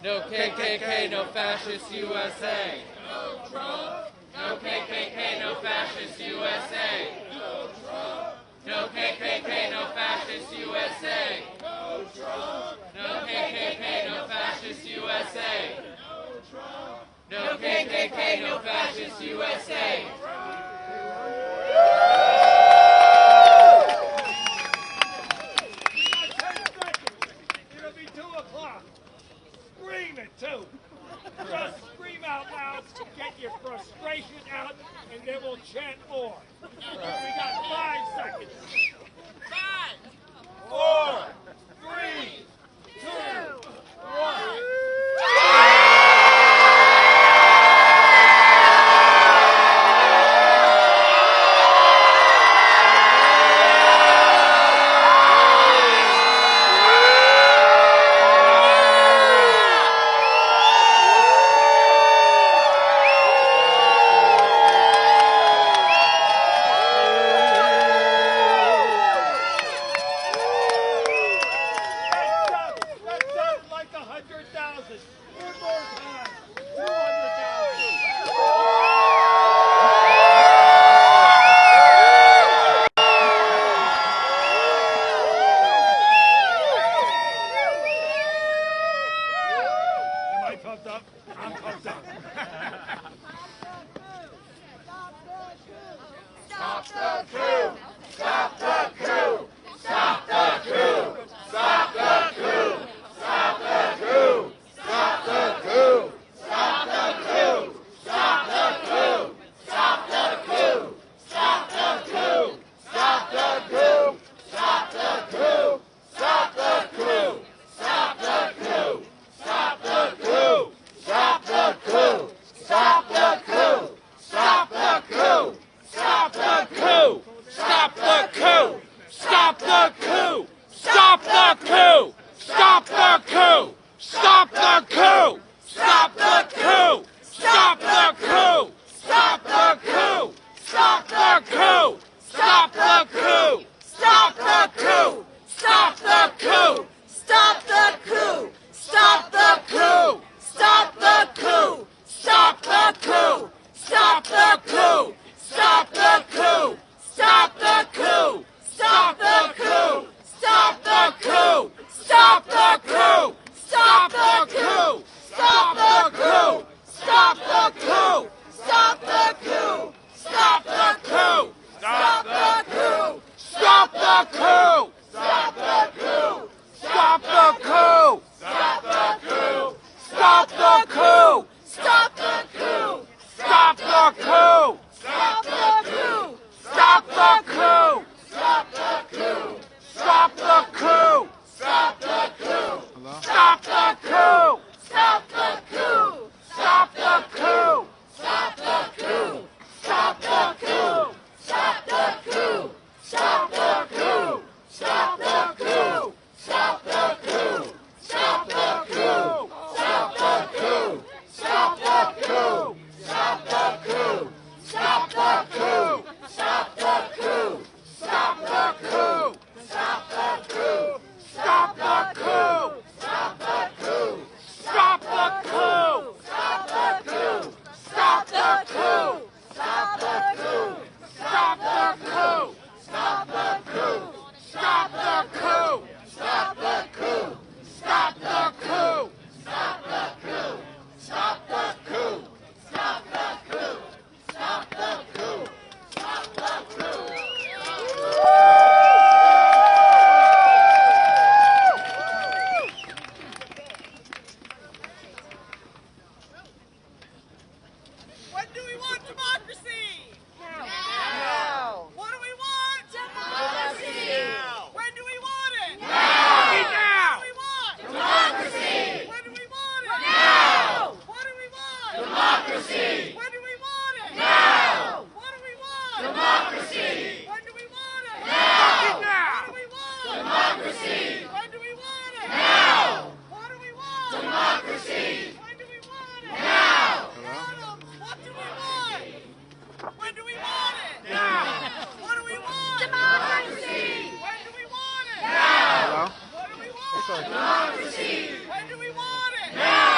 No KKK, no fascist USA. No Trump. No KKK, no fascist USA. No Trump. No KKK, no fascist USA. No Trump. No KKK, no fascist USA. No Trump. No KKK, no fascist USA. It'll be 2 o'clock. Scream it too. Just scream out loud, get your frustration out, and then we'll chant more. We got 5 seconds. 5, 4, 3, 2, 1. Democracy! When do we want it? Now!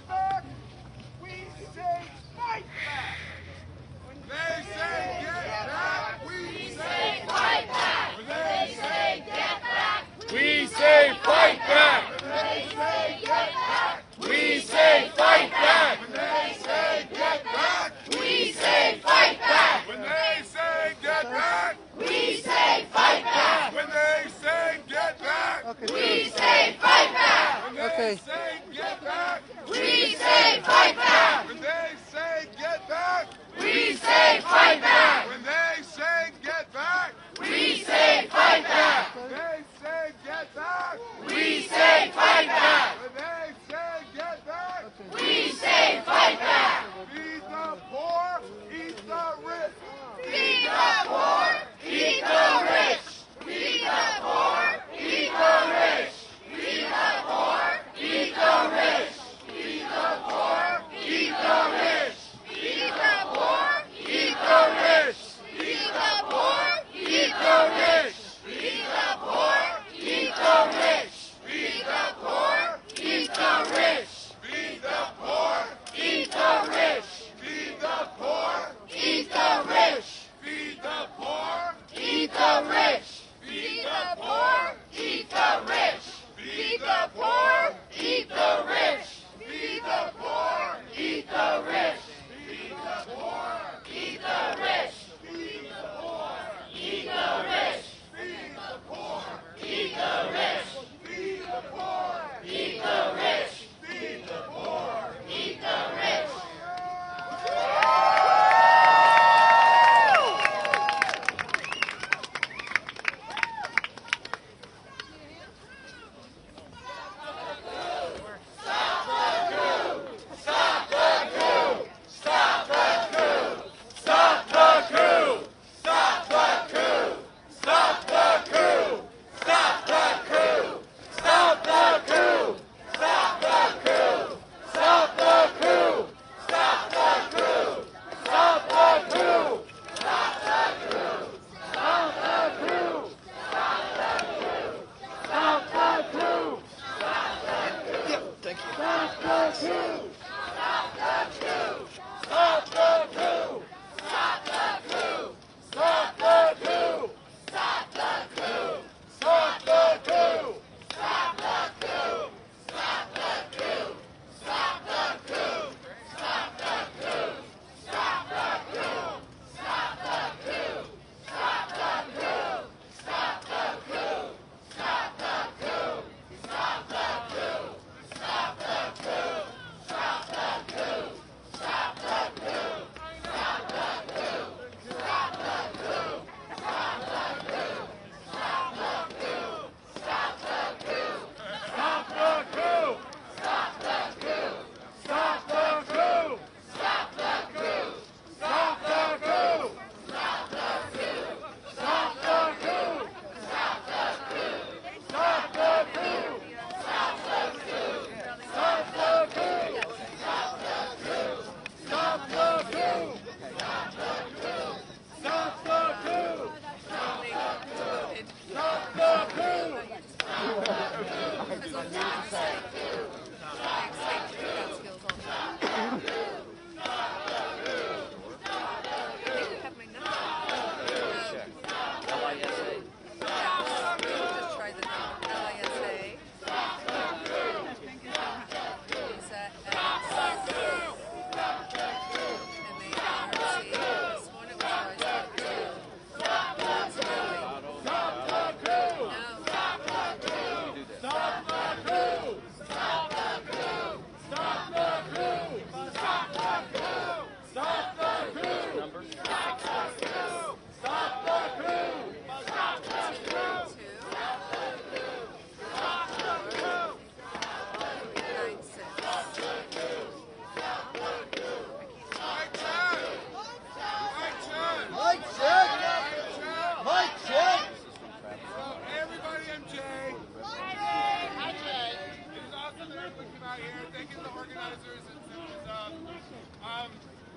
get back. We say fight back. When they say get back. We say fight back. When they say get back. We say fight back. When they say get back. We say fight back. When they say get back. We say fight back. Feed the poor, eat the rich. Feed the poor, eat the rich. Feed the poor, eat the rich. Feed the poor, eat the rich. Feed the poor, eat the rich. Feed the poor, eat the rich. Feed the poor, eat the rich. Feed the poor, eat the rich. Feed the poor, eat the rich. Feed the poor, Eat the rich. feed the poor, Eat the rich. feed the poor, Eat the rich. Feed the poor. Eat the rich. Feed the poor. Eat the rich. Feed the poor. Eat the rich. feed the poor, Eat the rich. feed the poor, Eat the rich. feed the poor, Eat the rich. feed the poor, Eat the rich. feed the poor. Eat the rich.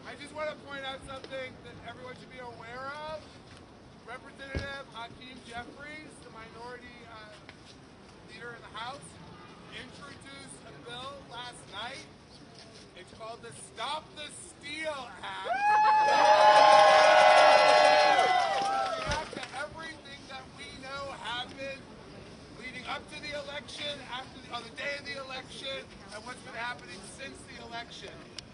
I just want to point out something that everyone should be aware of. Representative Hakeem Jeffries, the minority leader in the House, introduced a bill last night. It's called the Stop the Steal Act. React to everything that we know happened leading up to the election, on the day of the election, and what's been happening since the election.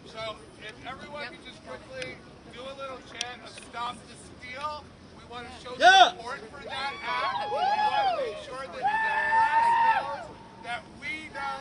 So if everyone can just quickly do a little chant of Stop the Steal, we want to show support for that act. We want to make sure that the press knows that we know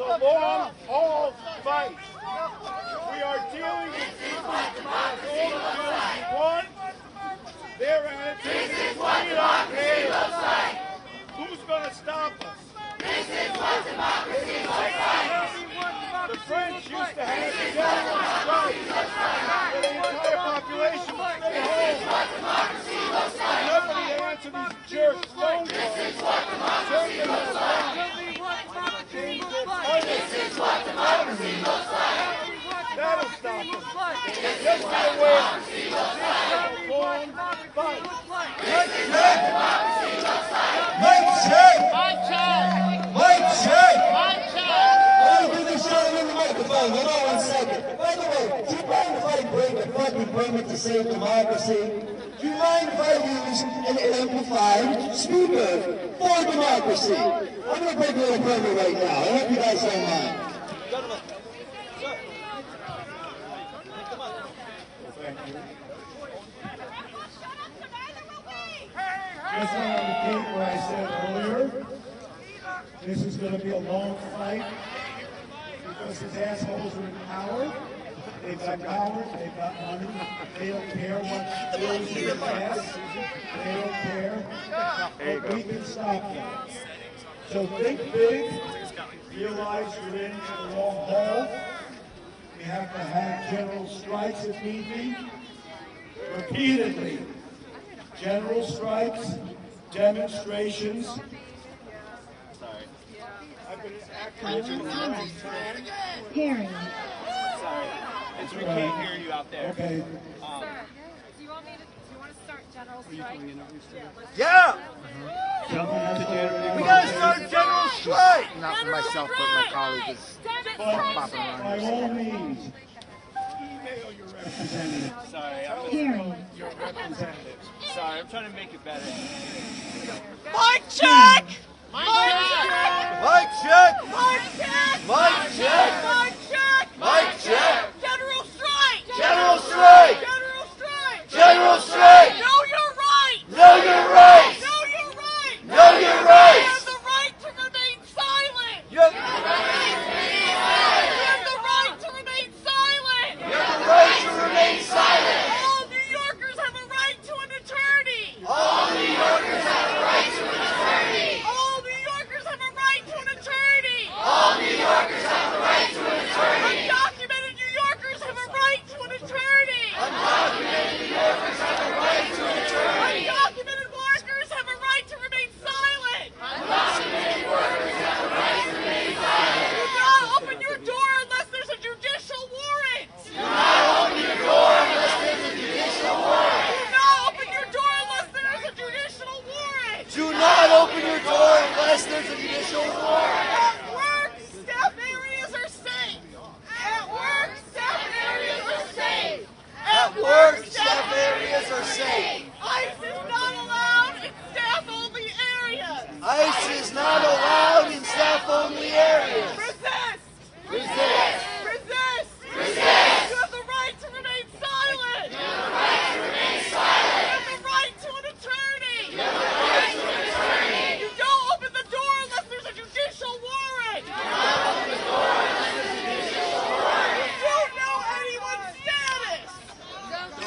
was a long haul fight. We are dealing with people who cause all the bills we want. Their attitude is we don't care. Who's going to stop us? This is what democracy looks like. The French used to have a general strike for the entire population to stay home. Nobody answer these jerks phone calls. This is what democracy looks like. This is what democracy looks like. That'll stop us. Just be aware. This is a long fight. This is what democracy looks like. Mike check! Mike check! Mike check! Mike check! Let me give this gentleman the microphone. Hold on 1 second. By the way, do you mind if I break a fucking permit to save democracy? Do you mind if I use an amplified speaker for democracy? I'm going to break a little permit right now. I hope you guys don't mind. Gentlemen, sir. Come on. Thank you. Just want to repeat what I said earlier. This is going to be a long fight because these assholes are in power. They've got power, they've got money. They don't care what bills they pass. They don't care. But we can stop them. So think big. Realize you're in for the long haul. We have to have general strikes if need be. Repeatedly. General strikes, demonstrations. Sorry. I've been acting for a long time. Hearing. Sorry. We can't hear you out there. Okay. Sir, do you want to start general strike? Yeah! Something has to get We gotta start general strike! Not for myself, but my colleague is popping by around. all means, email your representative. Sorry, Hearing. Your representative. sorry. I'm trying to make it better. Mike check! Mike check! Mike check! Mike check! Mike check! Mike check! General strike! General strike! General strike! General strike! Know your rights! Know your rights! Know your rights! Know your You rights! have the right to remain silent! You have You have the right to remain silent! the right to remain silent! All New Yorkers have a right to an attorney! All New Yorkers have a right to an attorney! All New Yorkers have a right to an attorney! All New Yorkers have a right to an attorney! Undocumented New Yorkers have a right to an attorney! Undocumented New Yorkers have a right to an attorney! Undocumented workers have a right to remain silent! Undocumented workers have a right to remain silent! Do not open your door unless there's a judicial warrant! Do not open your door unless there's a judicial warrant! Do not open your door unless there's a judicial warrant! Do not open your door unless there's a judicial warrant! At work, staff areas are safe! At work, staff areas are safe! At work, staff areas are safe! ICE is not allowed in staff-only areas! ICE is not allowed in staff-only areas! Resist! Resist! Resist! Resist! You have the right to remain silent! You have the right to remain silent! You have the right to an attorney! You have the right to an attorney! You don't open the door unless there's a judicial warrant! You don't open the door unless there's a judicial warrant! You don't know anyone's status!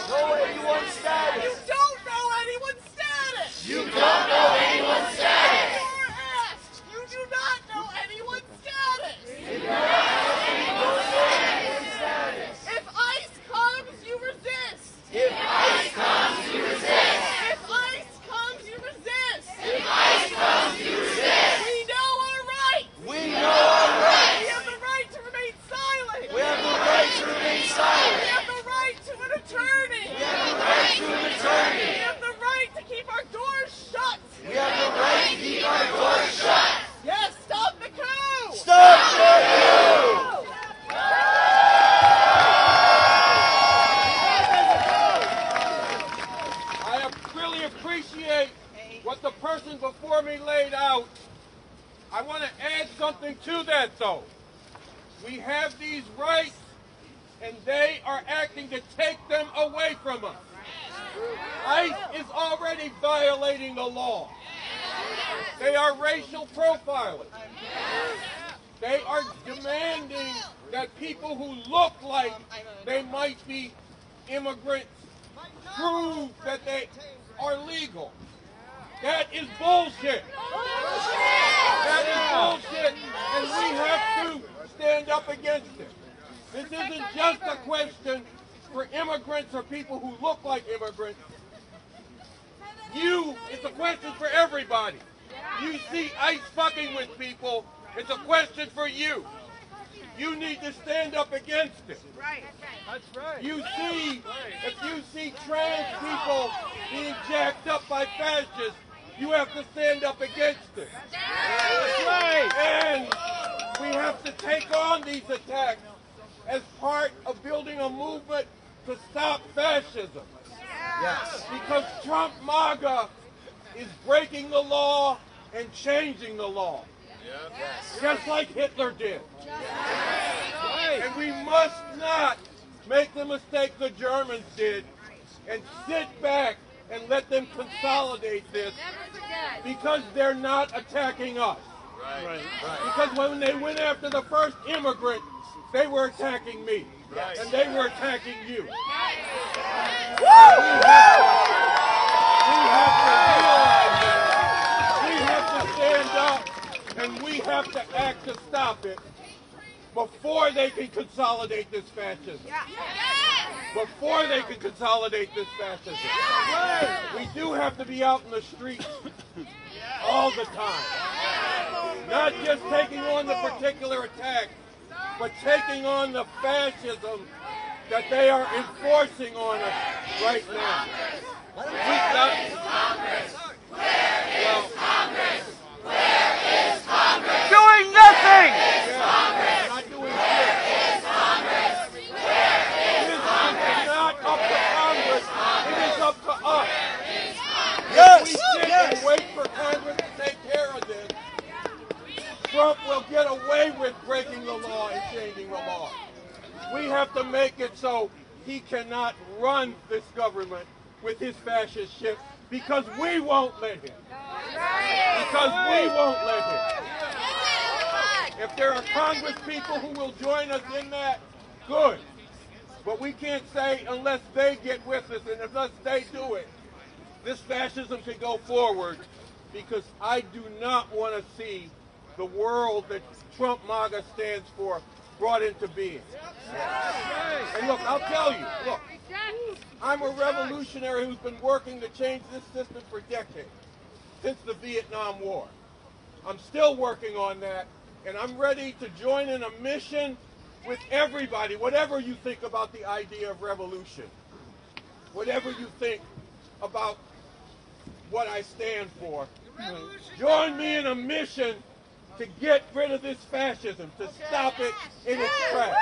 Know anyone's You status! don't know anyone's status! You don't know anyone's status! You're asked! You do not know anyone's status! If ICE comes, you resist! If ICE comes, you resist! If ICE comes, you resist! If ICE comes, you resist! We know our rights! We know our We rights! have the right to remain silent! We have the right to remain We silent! have the right to an attorney! We have the right to an attorney! We have the right to keep our doors shut! We have the right to keep our doors shut! Yes, stop the coup! Stop the coup! I really appreciate what the person before me laid out. I want to add something to that, though. We have these rights, and they are acting to take them away from us. ICE is already violating the law. They are racial profiling. They are demanding that people who look like they might be immigrants prove that they are legal. That is bullshit. That is bullshit, and we have to stand up against it. This isn't just a question for immigrants or people who look like immigrants. It's a question for everybody. You see ICE fucking with people, it's a question for you. You need to stand up against it. Right. That's right. If you see trans people being jacked up by fascists, you have to stand up against it. That's right. And we have to take on these attacks as part of building a movement to stop fascism. Yes. Because Trump MAGA is breaking the law and changing the law. Yes. Just like Hitler did. And we must not make the mistake the Germans did and sit back and let them consolidate this because they're not attacking us. Right. Because when they went after the first immigrant, they were attacking me. Right. And they were attacking you. We have to realize that. We have to stand up and we have to act to stop it before they can consolidate this fascism. Before they can consolidate this fascism. We do have to be out in the streets all the time. Not just taking on the particular attack, but taking on the fascism that they are enforcing on us right now. Doing nothing. Not doing shit. It is not up to Congress. It is up to us. If we sit and wait for Congress to take care of this, Trump will get away with breaking the law and changing the law. We have to make it so he cannot run this government with his fascist shit because we won't let him. Because we won't let him. If there are Congress people who will join us in that, good. But we can't say unless they get with us and unless they do it, this fascism can go forward because I do not want to see the world that Trump MAGA stands for brought into being. And look, I'll tell you, look, I'm a revolutionary who's been working to change this system for decades, since the Vietnam War. I'm still working on that, and I'm ready to join in a mission with everybody, whatever you think about the idea of revolution, whatever you think about what I stand for. Join me in a mission to get rid of this fascism, to stop it in its tracks.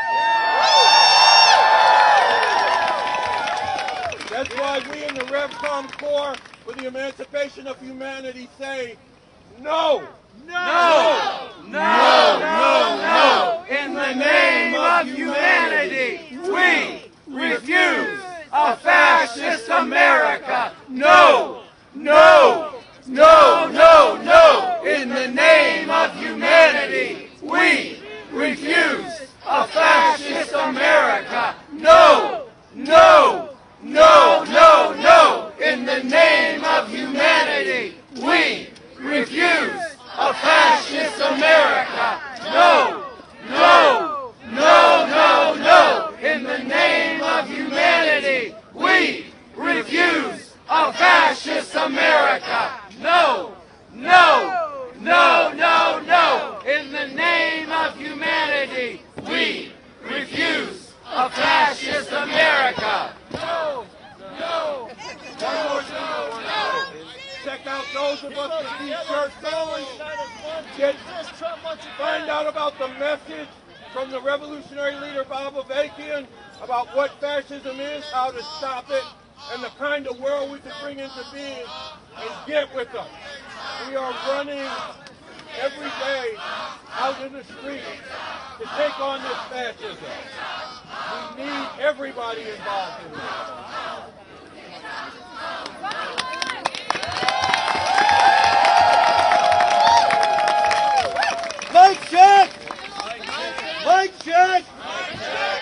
That's why we in the RevCom Corps for the Emancipation of Humanity say, no! No! No! No! No! In the name of humanity, we refuse a fascist America. No! No! No! No! No! In the name of humanity, we refuse a fascist America. No! No! No! No! No! In the name of humanity, we refuse a fascist America. No! No! No! No! No! In the name of humanity, we refuse a fascist America. No! No! No! No! No! In the name of humanity, we refuse a fascist America. No! No! One more thing I want to know. Check out those of us with these shirts on. Find out about the message from the revolutionary leader Bob Avakian about what fascism is, how to stop it, and the kind of world we can bring into being, and get with us. We are running every day out in the streets to take on this fascism. We need everybody involved in this. Mic check! Mic check!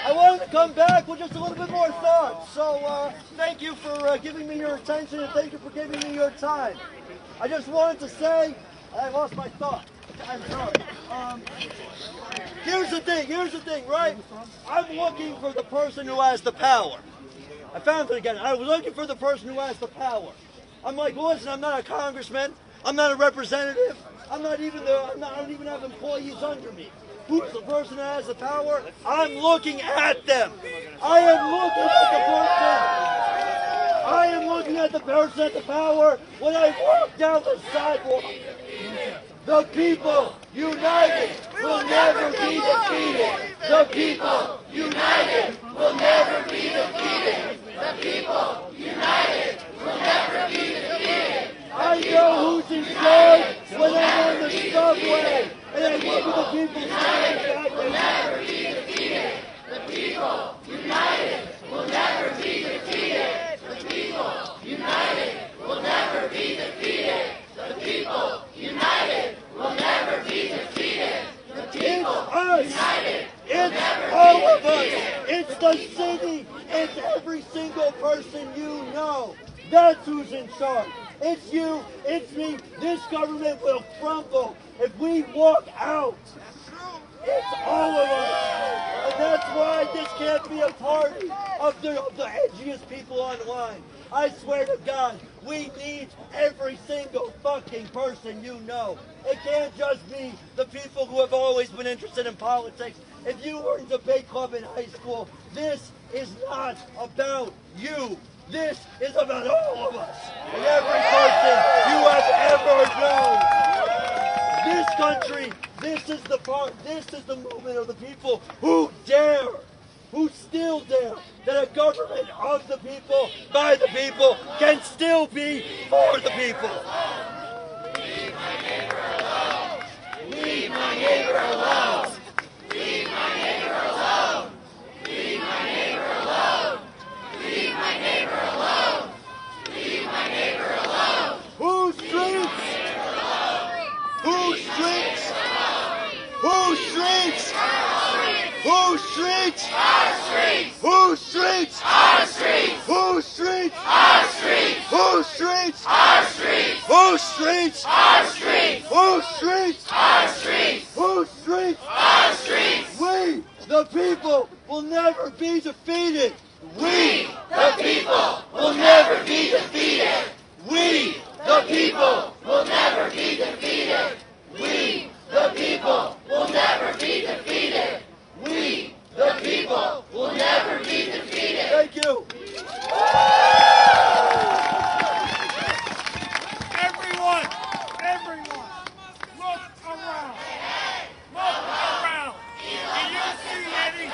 I wanted to come back with just a little bit more thought. So thank you for giving me your attention and thank you for giving me your time. I just wanted to say, I lost my thought. I'm sorry. Here's the thing, right? I'm looking for the person who has the power. I found it again. I was looking for the person who has the power. I'm like, listen, I'm not a congressman. I'm not a representative. I don't even have employees under me. Who's the person that has the power? I'm looking at them. I am looking at the person at the power when I walk down the sidewalk. The people united will never be defeated. The people united will never be defeated. The people united will never be defeated. I know who's in charge when I'm on the subway and I look at the people standing back will never be defeated. The people united will never be defeated. The people united will never be defeated. The people united will never be defeated. The people united. It's all of us. It's the city. It's every single person you know. That's who's in charge. It's you. It's me. This government will crumble if we walk out. It's all of us. And that's why this can't be a party of the edgiest people online. I swear to God, we need every single fucking person you know. It can't just be the people who have always been interested in politics. If you were in debate club in high school, this is not about you. This is about all of us and every person you have ever known. This country, this is the movement of the people who dare, who still dare, that a government of the people, by the people, can still be for the people. Leave my neighbor alone. Leave my neighbor alone. Leave my neighbor alone. Leave my neighbor alone. Leave my neighbor alone. Leave my neighbor alone. Whose streets? Whose streets? Whose streets? Whose streets? Our streets. Whose streets? Our streets. Whose streets? Our streets. Whose streets? Our streets. Whose streets? Our streets. Whose streets? Our streets. Whose streets? Our streets. We, the people, will never be defeated. We, the people, will never be defeated. We, the people, will never be defeated. We, the people, will never be defeated. We, the people, will never be defeated. Thank you. Everyone, look around. Look around. Do you see any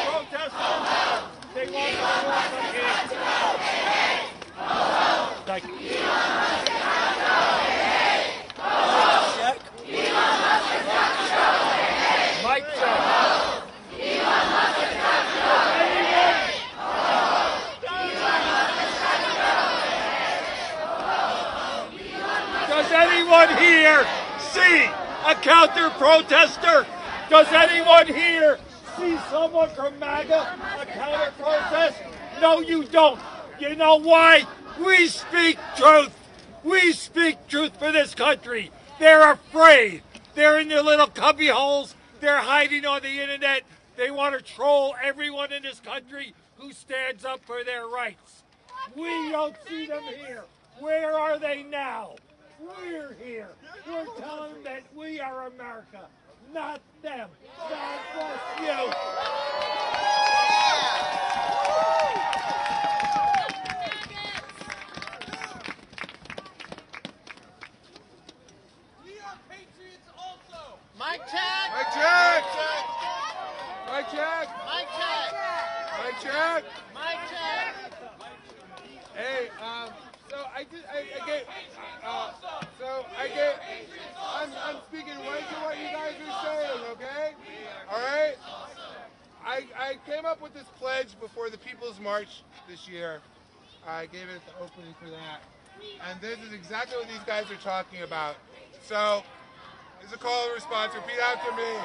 protesters? They want to walk from here. Thank you. Check. Mike check. Does anyone here see a counter-protester? Does anyone here see someone from MAGA, a counter-protest? No, you don't. You know why? We speak truth. We speak truth for this country. They're afraid. They're in their little cubby holes. They're hiding on the internet. They want to troll everyone in this country who stands up for their rights. We don't see them here. Where are they now? We're here. We're telling them that we are America, not them. God bless you. We are patriots also. Mic check. Mic check. Mic check. Mic check. Mic check. Mic check. Hey, I'm speaking right to what you guys are saying, okay? All right? I came up with this pledge before the People's March this year. I gave it the opening for that. And this is exactly what these guys are talking about. So, it's a call and response. Repeat after me.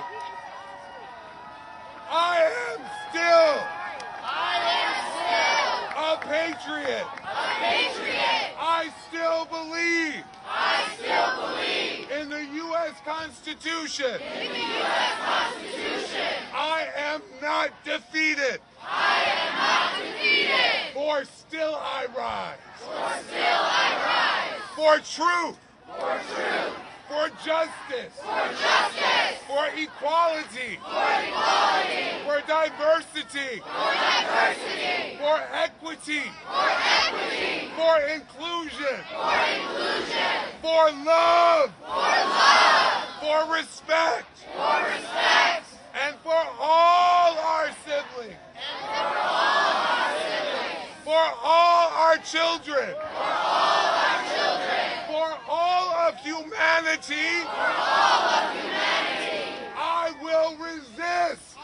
Constitution. In the U.S. Constitution. I am not defeated. I am not defeated. For still I rise. For still I rise. For truth. For truth. For justice. For justice. For equality. For equality. For diversity. For diversity. For equity. For equity. For inclusion. For inclusion. For love. For love. For respect. For respect. And for all our siblings. And for all our siblings. For all our children. For all our children. For all of humanity. For all of humanity. I will resist. I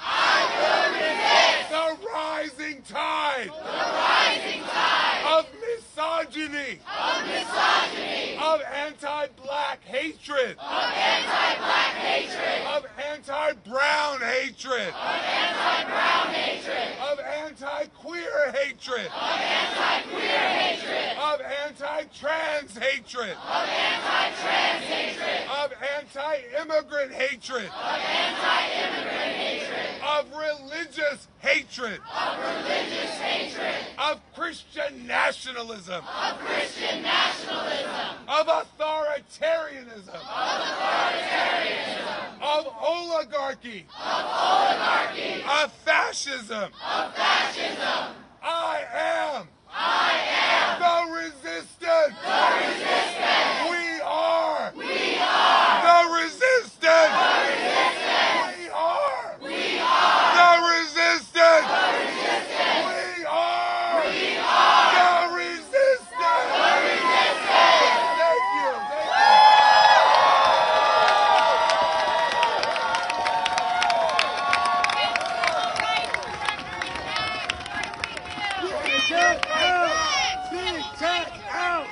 will resist. The rising tide. The rising tide. Of misogyny. Of misogyny. Of anti-black hatred. Of anti-black hatred. Of anti-brown hatred. Of anti-brown hatred. Of anti-queer hatred. Of anti-queer hatred. Of anti-trans hatred. Of anti-trans hatred. Of anti-immigrant hatred. Of anti-immigrant hatred. Of religious hatred. Of religious hatred. Of Christian nationalism. Of Christian nationalism. Of authoritarianism. Of authoritarianism. Of oligarchy. Of oligarchy. Of fascism. Of fascism. I am The resistance. The resistance. We are We are the resistance. the resistance. We are We are the resistance. the resistance. We are We are the resistance. the resistance. Thank you. Thank you. Tech out! Big tech out!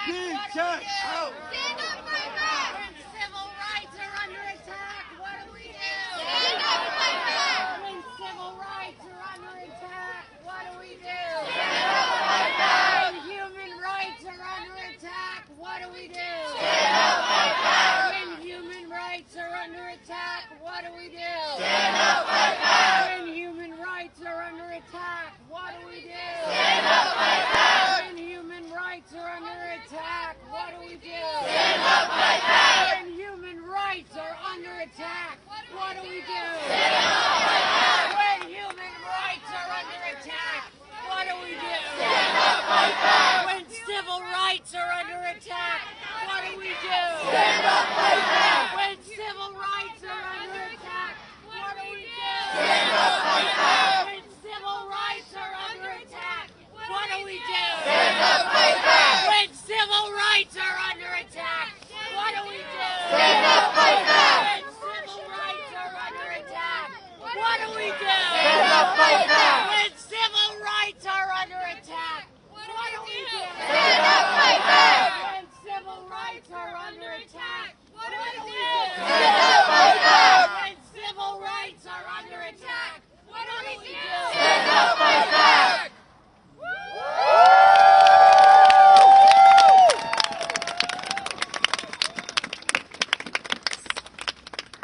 Big tech out! Stand up, fight back! When civil rights are under attack, what do we do? Stand up, fight back! When civil rights are under attack, what do we do? Stand up, fight back. When human rights are under attack, what do we do? Stand up, fight back. When human rights are under attack, what do we do? Stand up, fight back. When human rights are under attack, what do we do? Stand up, fight back. When human rights are under attack, what do we do? Stand up, fight back. When human rights are under attack, what do we do? Stand up, fight back. When human rights are under attack, what do we do? Stand up, fight back. When civil rights are under attack, what do we do? Stand up, fight back. When civil rights are under attack, what do we do? Stand up, fight back. When civil rights are under attack, what do we do? Stand up, fight back. When civil rights are under attack, what do we do? Stand up, fight back. When civil rights are under attack, what do we do? Stand up, fight back. When civil rights are under attack, what do we do? Stand up, fight back. When civil rights are under attack, what do we do? Stand up, fight back. When civil rights are under attack, what do we do? Stand up, fight back.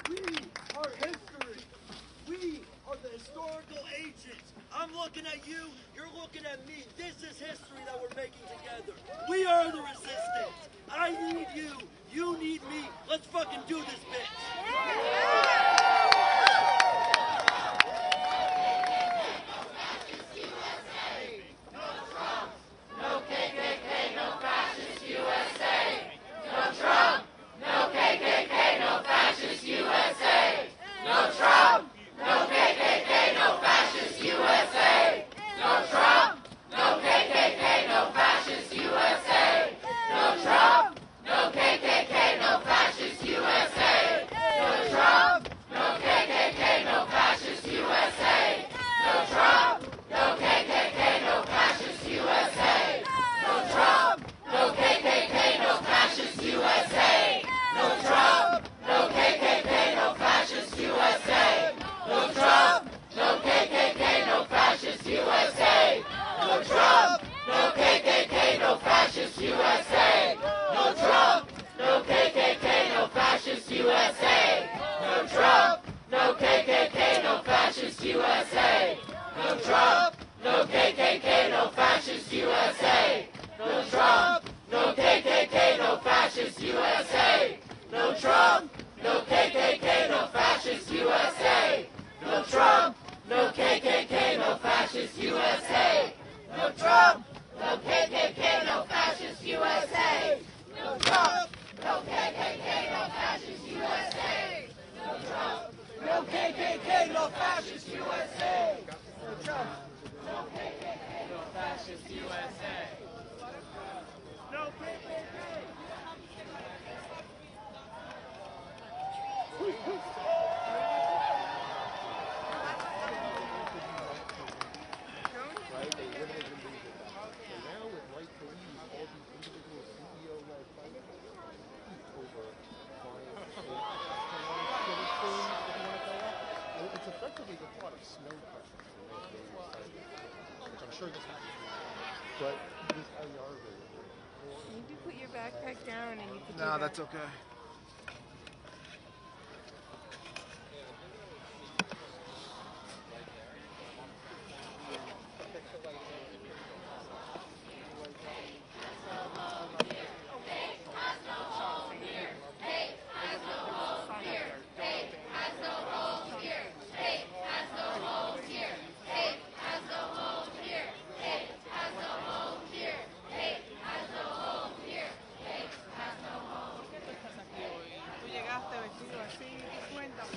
We are history. We are the historical ancients. I'm looking at you, you're looking at me. This is history that we're making together. We are the resistance. I need you. You need me. Let's fucking do this, bitch. No KKK, no fascist USA. No Trump. No KKK, no fascist USA. No Trump. No KKK, no fascist USA. No Trump. No KKK, no fascist USA. No Trump. No KKK, no fascist USA. No Trump. No KKK, no fascist USA. No Trump. No KKK, no fascist USA. No Trump. No KKK, no fascist USA. No Trump. No KKK, no fascist USA. No Trump. No KKK, no fascist USA. No Trump. No KKK, no fascist USA. No Trump. No KKK, no fascist USA. USA. No Trump, no KKK, no fascist USA. No Trump, no KKK, no fascist USA. No Trump, no KKK, no fascist USA. No Trump, no KKK, no fascist USA. No Trump, no KKK, no fascist USA. No Trump, no KKK, no fascist USA. No Trump, no KKK, no fascist USA. No Trump, no KKK, no fascist USA. No KKK. It's effectively the thought of snow pressure, which I'm sure this happens. But this IR You need to put your backpack down and you can No, that's okay. Tú llegaste vestido así, cuéntame.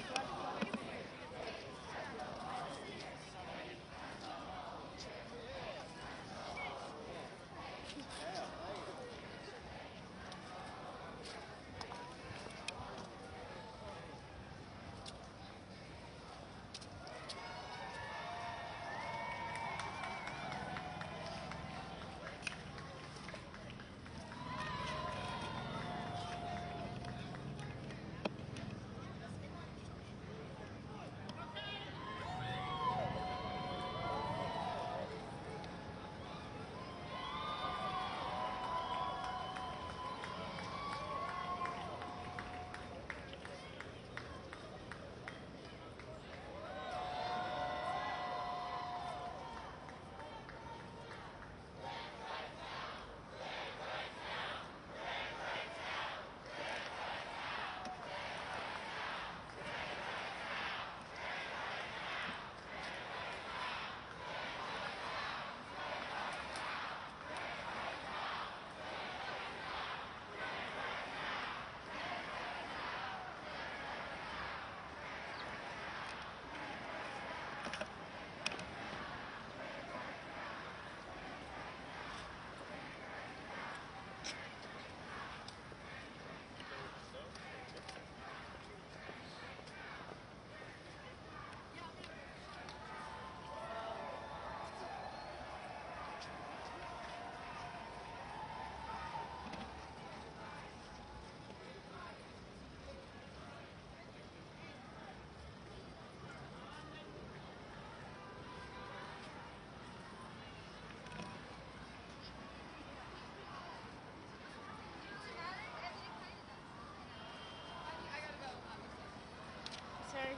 Sorry.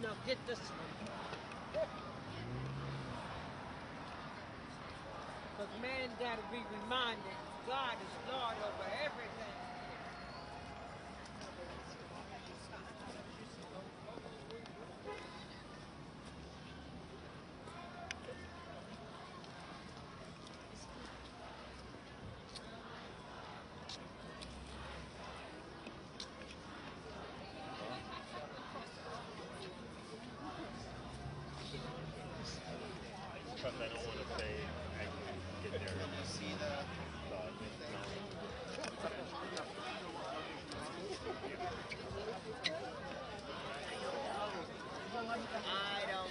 Now get this. But man gotta be reminded God is Lord over everything. Because I don't want to say I can get there and see the I don't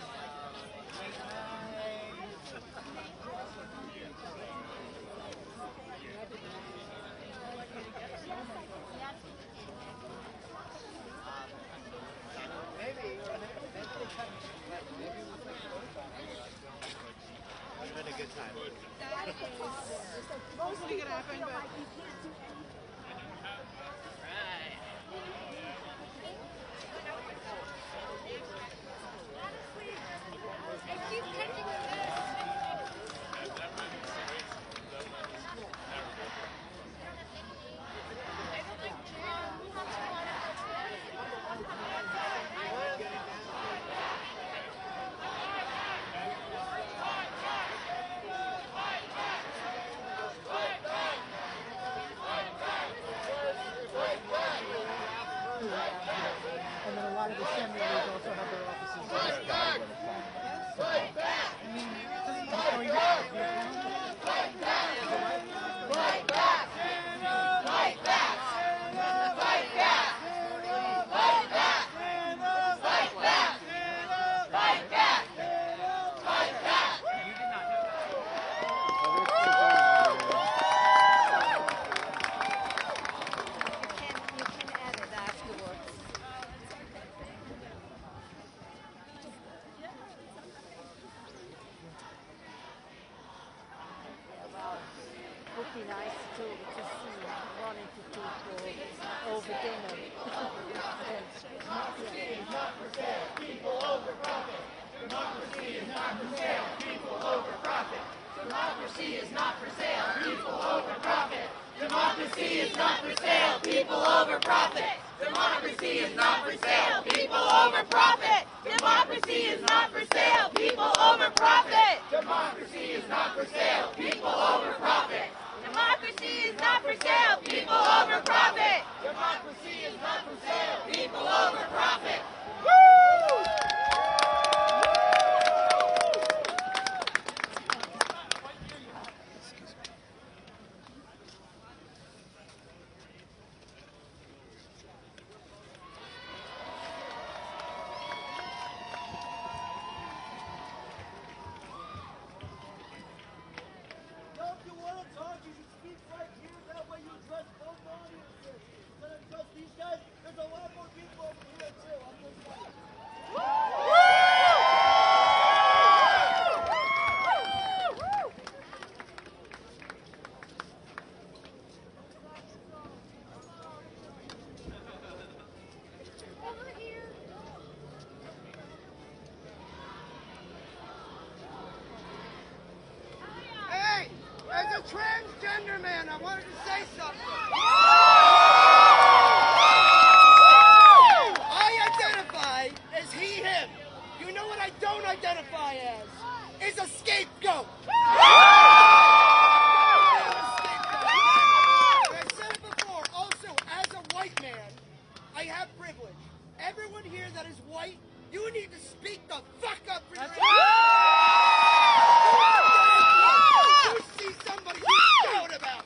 It's been a good time. That is hopefully gonna happen, but And then a lot of the senators also have their offices. Fight back! Fight back! I mean, going back! Fight back! Fight back! Fight back! Fight back! Fight back! Fight back! Fight back! Fight back! Fight back! You did not know You can edit afterwards. It would be nice to see one into people over dinner. Democracy is not for sale, people over profit. Democracy is not for sale, people over profit. Democracy is not for sale, people over profit. Democracy is not for sale, people over profit. Democracy is not for sale, people over profit. Democracy is not for sale, people over profit. Democracy is not for sale, people over profit. Democracy is not for sale, people over profit. Democracy is not for sale, people over profit. Woo! If you want to talk, you should speak right here. That way you address both audiences. Instead of just these guys, there's a lot more people over here too. I'm just saying. Hey, as a transgender man, I wanted to say something. I identify as he, him. You know what I don't identify as? Is a scapegoat. I said it before, also, as a white man, I have privilege. Everyone here that is white, you need to speak the fuck up for your you see somebody you shout about.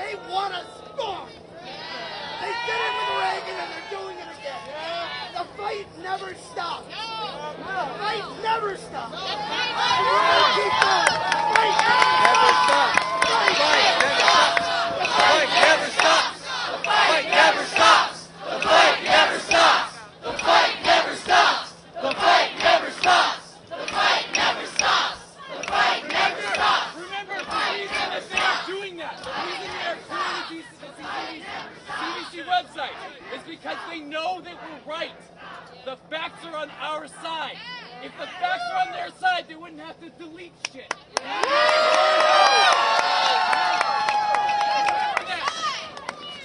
They want us gone. They did it with Reagan and they're doing it again. The fight never stops. The fight never stops. And we're going to keep going. The fight never stops. The fight never stops. The fight never stops. The fight never stops. The fight never stops. The fight never stops. The fight never stops. The fight never stops. Remember, the reason that they are doing that, the reason they are creating the CDC website is because they know that we're right. The facts are on our side. If the facts are on their side, they wouldn't have to delete shit.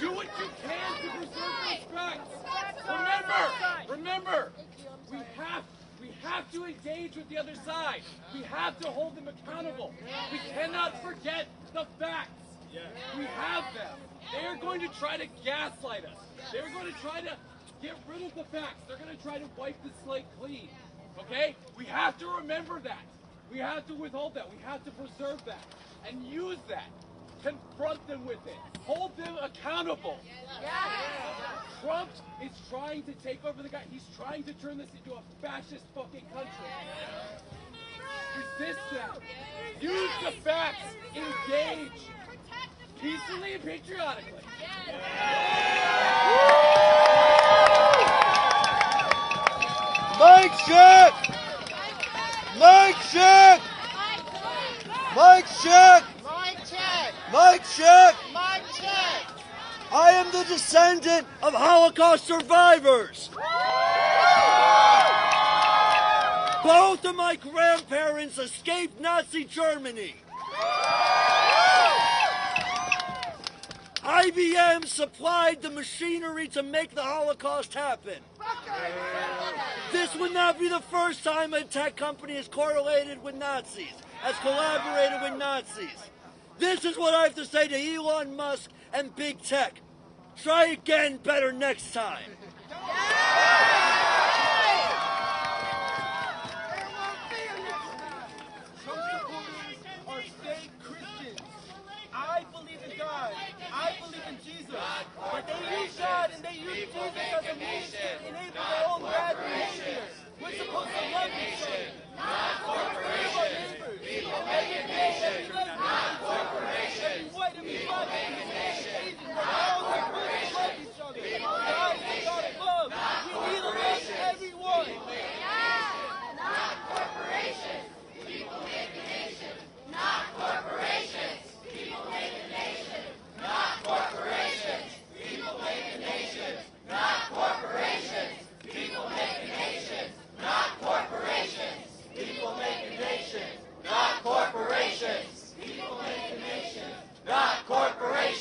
Do what you can to preserve those facts. Remember, we have to engage with the other side. We have to hold them accountable. We cannot forget the facts. We have them. They are going to try to gaslight us. They're going to try to get rid of the facts. They're going to try to wipe the slate clean. Okay? We have to remember that. We have to withhold that. We have to preserve that and use that. Confront them with it. Hold them accountable. Trump is trying to take over the guy. He's trying to turn this into a fascist fucking country. Resist them. Use the facts. Engage. Peacefully and patriotically. Mic check! Mic check! Mic check! Mic check! Mic check! Mic check! I am the descendant of Holocaust survivors. Both of my grandparents escaped Nazi Germany. IBM supplied the machinery to make the Holocaust happen. This would not be the first time a tech company has correlated with Nazis, has collaborated with Nazis. This is what I have to say to Elon Musk and big tech. Try again better next time. Trump supporters are fake Christians. I believe in God. I believe in Jesus. But they use God and they use Jesus as a means to enable their own bad behavior. We're supposed to love each other. Not corporations. People make a nation. Not corporations. Every white, every black, every Asian, we're all supposed to love each other. God is God of love. We need to love everyone. Not corporations. People make a nation. Not corporations. People make a nation. Not corporations. People make a nation. Not corporations. People make a nation. Not corporations. People make a nation. Not corporations. People make a nation. Not corporations.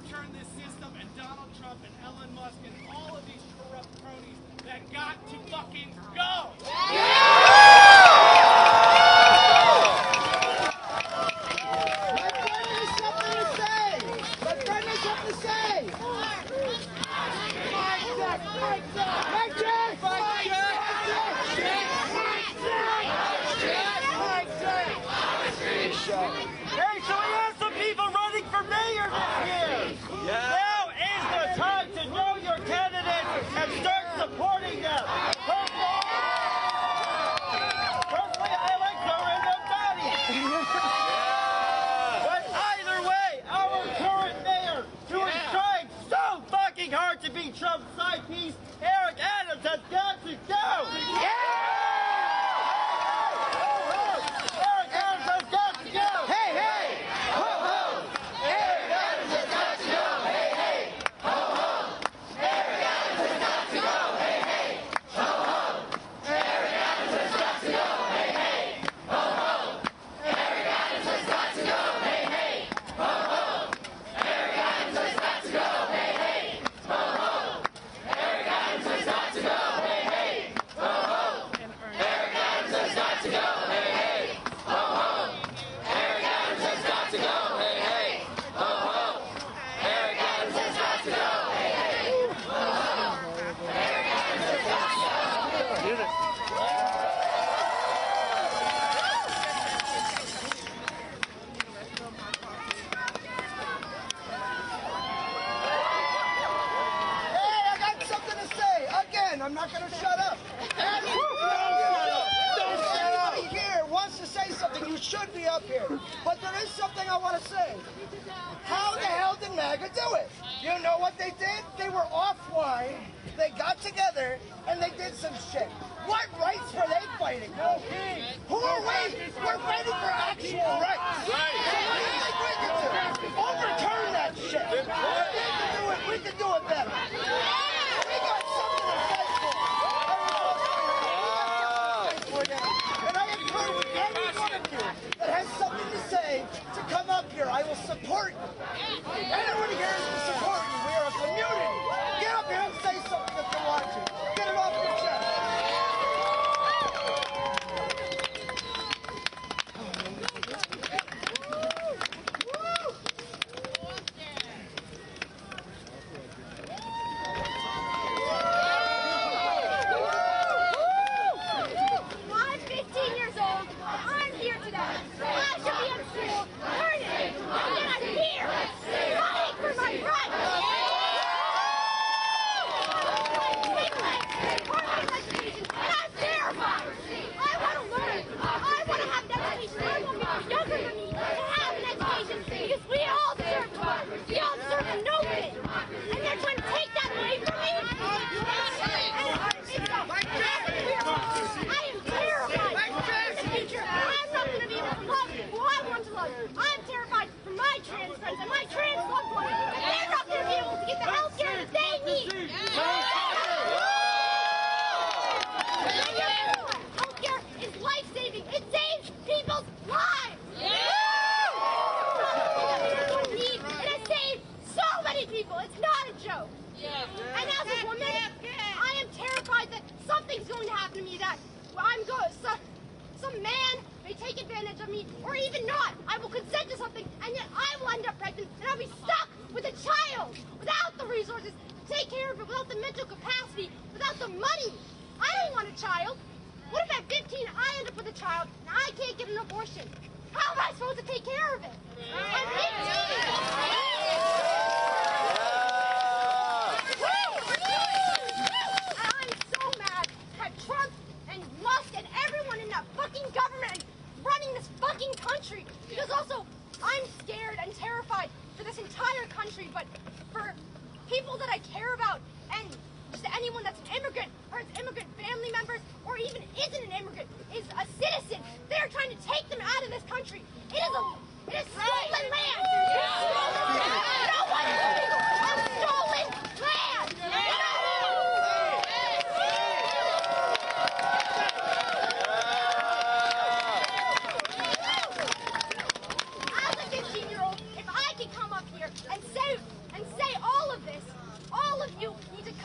overturn this system and Donald Trump and Elon Musk and all of these corrupt cronies that got to fucking go. My friend has something to say. My friend has something to say. Mic check. Mic check. Mic check. Mic check. Hey, so we have some people running for mayor this year. Now is the time to know your candidates and start supporting them. Personally, I like Lauren Nobody. But either way, our current mayor, who is trying so fucking hard to be Trump's side piece, Eric Adams, has got to go. I'm not going to shut up. Everybody here wants to say something. You should be up here. But there is something I want to say. How the hell did MAGA do it? You know what they did? They were offline. They got together and they did some shit. What rights were they fighting for? Who are we? We're fighting for actual rights. So what do you think we can do? Overturn that shit. We can do it better. We got something to fight for. And I encourage every one of you that has something to say to come up here. I will support you. Everyone here is to support you. We are a community. Get up here and say something if you want to. Get it off your chest.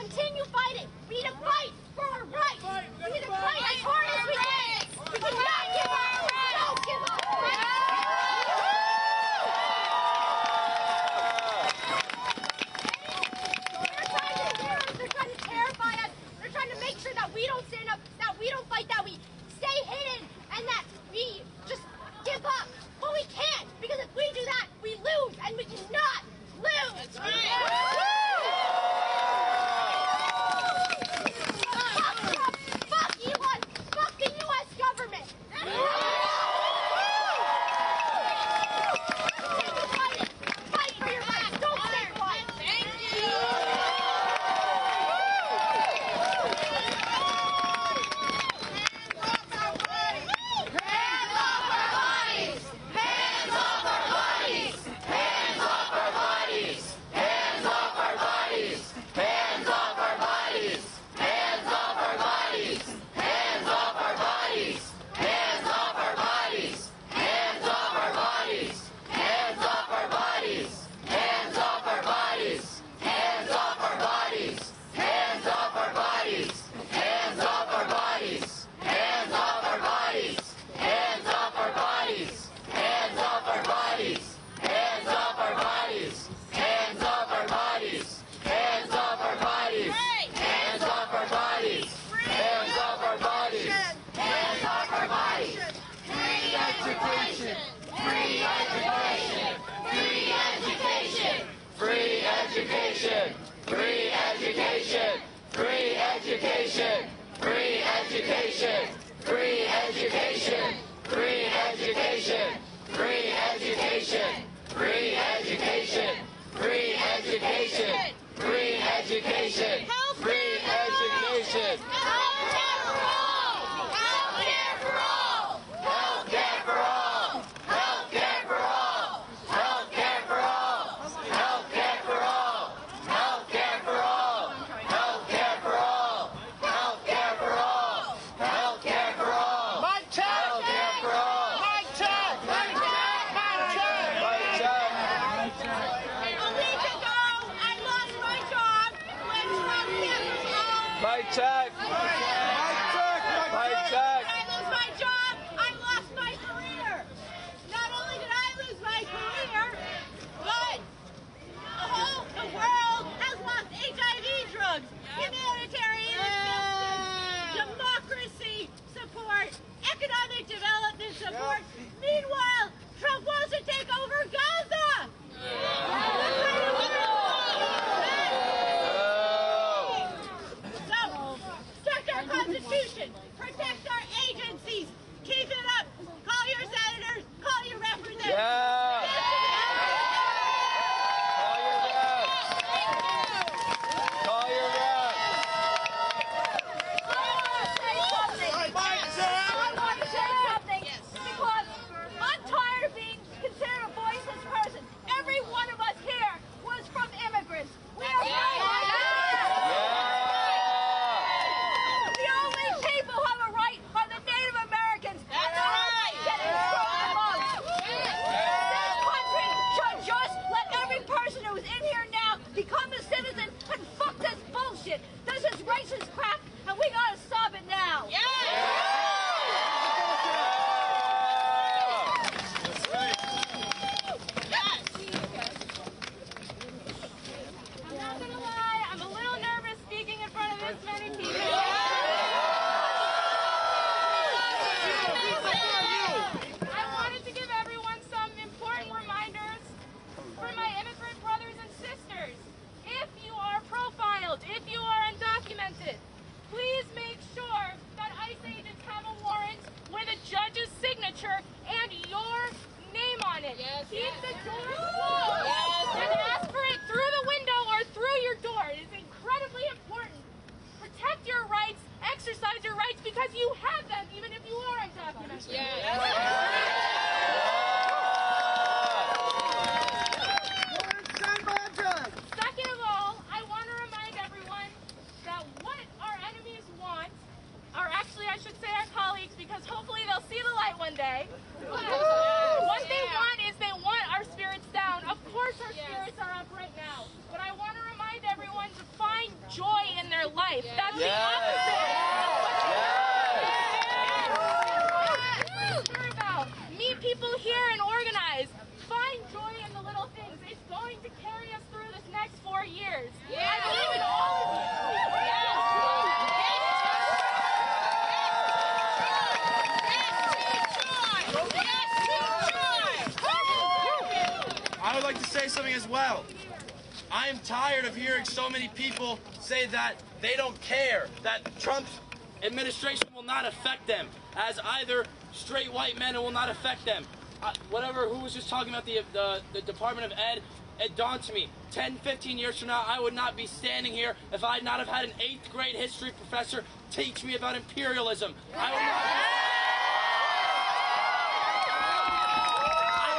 continue fighting. We need to fight for our rights. We need to fight as hard as we can. We cannot give up. Don't give up. They're trying to terrify us. They're trying to make sure that we don't stand up, that we don't fight, that we stay hidden, and that we just give up. But we can't, because if we do that, we lose, and we cannot lose. That's right. Fuck Trump, fuck Elon, fuck the U.S. government. Fight for your rights. Don't stay quiet. Thank you. What they want is they want our spirits down. Of course our spirits are up right now. But I want to remind remind everyone to find joy in their life. That's the opposite. Care about. Meet people here and organize. Find joy in the little things. It's going to carry us through this next 4 years. I believe in all of you. I would like to say something as well. I am tired of hearing so many people say that they don't care, that Trump's administration will not affect them, as either straight white men, it will not affect them. Who was just talking about the Department of Ed, it dawned to me, 10, 15 years from now, I would not be standing here if I had not have had an 8th grade history professor teach me about imperialism. I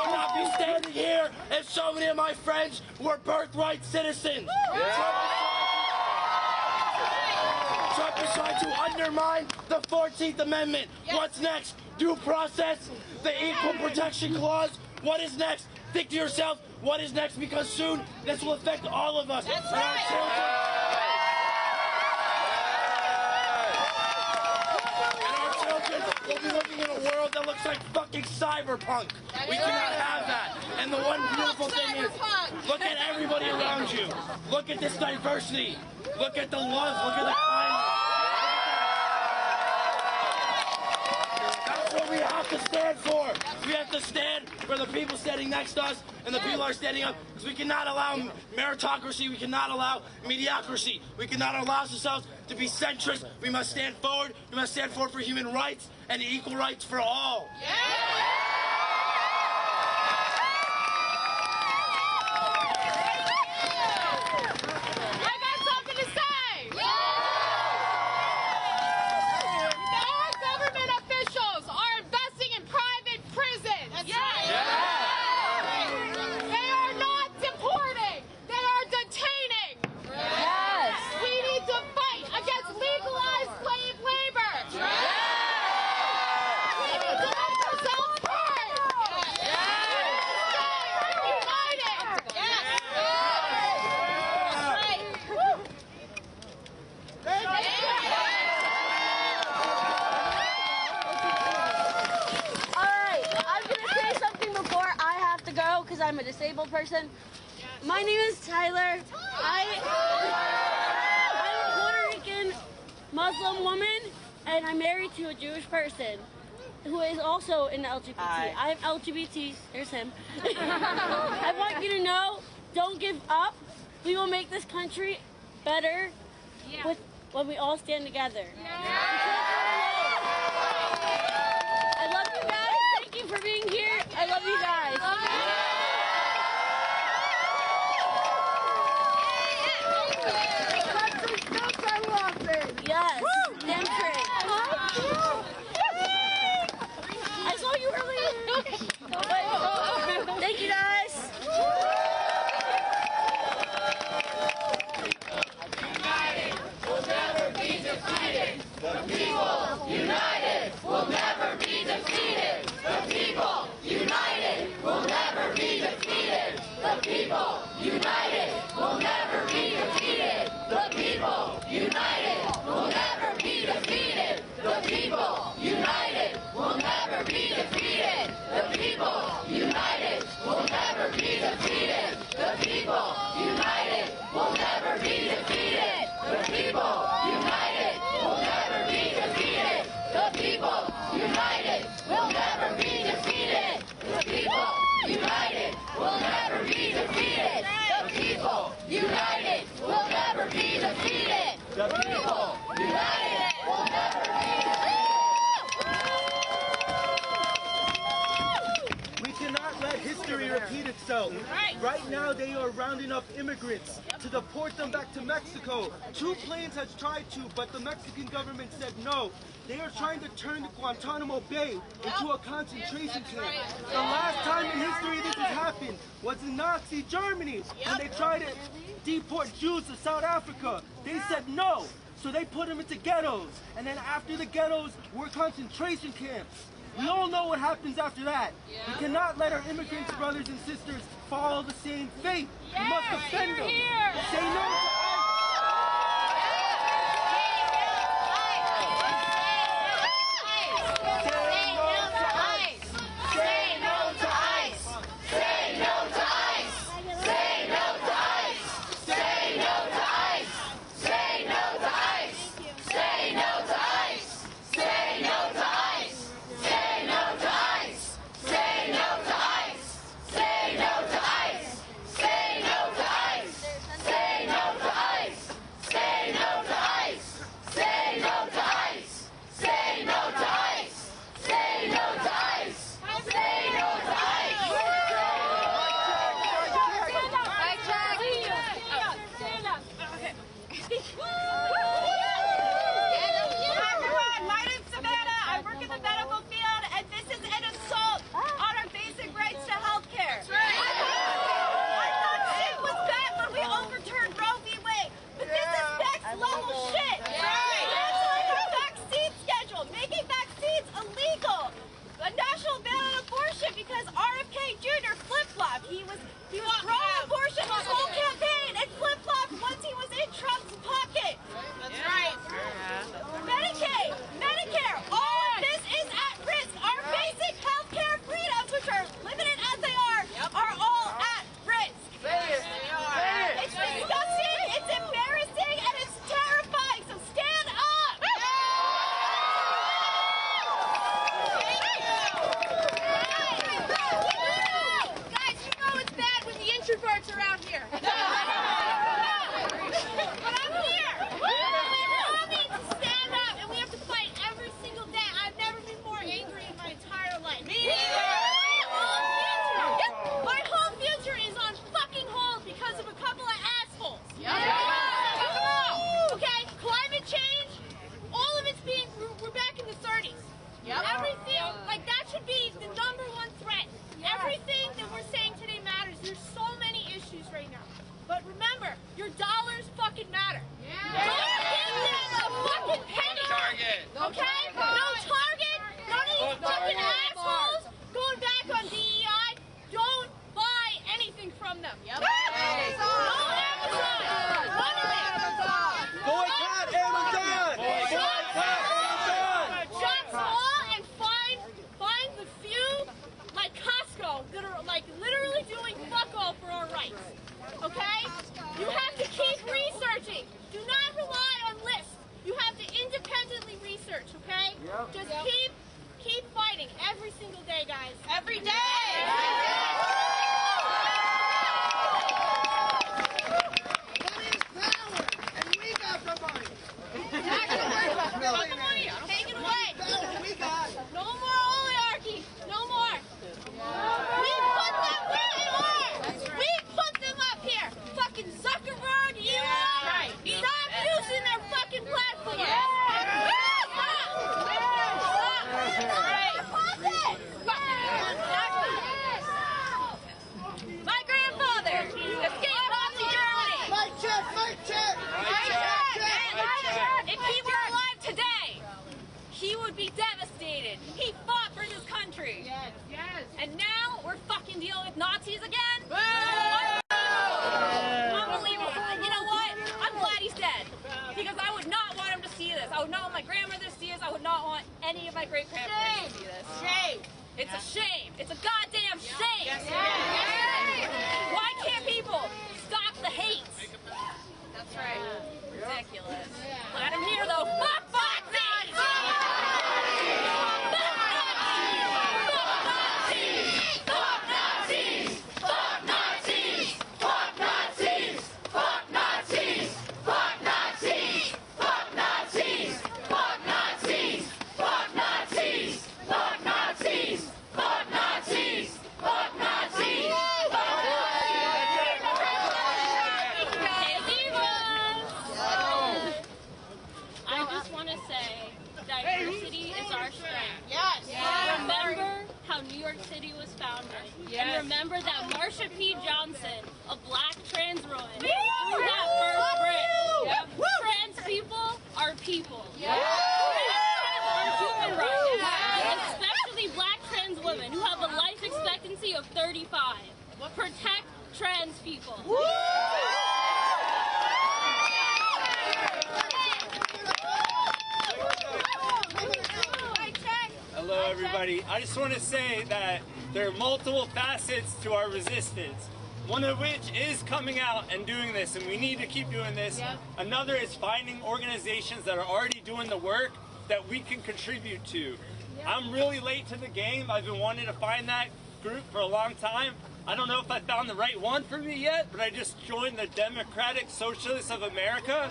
would not be standing here if so many of my friends were birthright citizens. Trump is trying to undermine the 14th Amendment. What's next? Due process? The Equal Protection Clause? What is next? Think to yourself, what is next? Because soon this will affect all of us. That's and our children. And our children will be living in a world that looks like fucking cyberpunk. We cannot have that. And the one beautiful thing is, look at everybody around you. Look at this diversity. Look at the love. Look at the kindness. That's what we have to stand for. We have to stand for the people standing next to us and the people who are standing up, because we cannot allow meritocracy. We cannot allow mediocrity. We cannot allow ourselves to be centrist. We must stand forward. We must stand forward for human rights and equal rights for all. I'm a disabled person. My name is Tyler. I'm a Puerto Rican Muslim woman, and I'm married to a Jewish person who is also in LGBT. I'm LGBT. There's him. I want you to know, don't give up. We will make this country better when we all stand together. I love you guys. Thank you for being here. I love you guys. Yes, damn straight. I saw you earlier. Thank you, guys. United will never be defeated. The people united will never be defeated. The people united will never be defeated. The people united will never be defeated. The people united will never be defeated. The people united will never be defeated. The people united will never be defeated. The people united will never be defeated. The people united will never be defeated. The people united will never be defeated. The people united will never be defeated. The people united will never be defeated. The people united will never be defeated. We cannot let history repeat itself. Right now they are rounding up immigrants to deport them back to Mexico. 2 planes has tried to, but the Mexican government said no. They are trying to turn Guantanamo Bay into a concentration camp. The last time in history this has happened was in Nazi Germany, when they tried to deport Jews to South Africa. They said no, so they put them into ghettos. And then after the ghettos were concentration camps. We all know what happens after that. We cannot let our immigrant brothers and sisters follow the same fate. We must defend them. Say no to Just keep fighting every single day, guys. Every day! Money is power, and we got the money. Take the money. Take it away. We got it. No more oligarchy. No more. We put them where they are. We put them up here. Fucking Zuckerberg, Elon. Stop using their fucking platform. My grandfather escaped Nazi Germany. Mic check. If he were alive today, he would be devastated. He fought for this country. Yes. And now we're fucking dealing with Nazis again? Unbelievable. You know what? I'm glad he's dead. Because I would not want him to see this. I would not want my grandmother to see this. I would not want any of my great-grandparents to see this. Shame. It's a shame. It's a goddamn shame. Yes. Why can't people stop the hate? That's right. Ridiculous. Let him hear though. Fuck Nazis! Fuck Nazis! Fuck Nazis! Fuck Nazis! Fuck Nazis! Fuck Nazis! Fuck Nazis! Fuck Nazis! Fuck Nazis! Fuck Nazis! Fuck Nazis! people. Hello, everybody. I just want to say that there are multiple facets to our resistance. One of which is coming out and doing this, and we need to keep doing this. Yep. Another is finding organizations that are already doing the work that we can contribute to. Yep. I'm really late to the game. I've been wanting to find that group for a long time. I don't know if I found the right one for me yet, but I just joined the Democratic Socialists of America.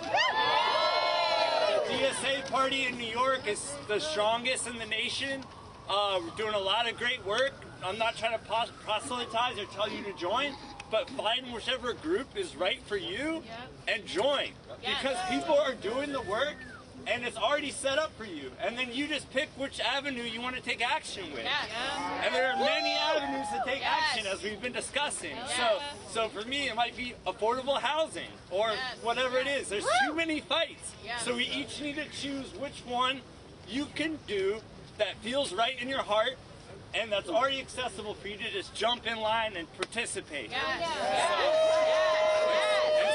The DSA party in New York is the strongest in the nation. We're doing a lot of great work. I'm not trying to proselytize or tell you to join, but find whichever group is right for you and join. Because people are doing the work and it's already set up for you. And then you just pick which avenue you want to take action with. And there are many avenues to take action, as we've been discussing. So for me, it might be affordable housing or whatever it is. There's too many fights. So we each need to choose which one you can do that feels right in your heart and that's already accessible for you to just jump in line and participate. And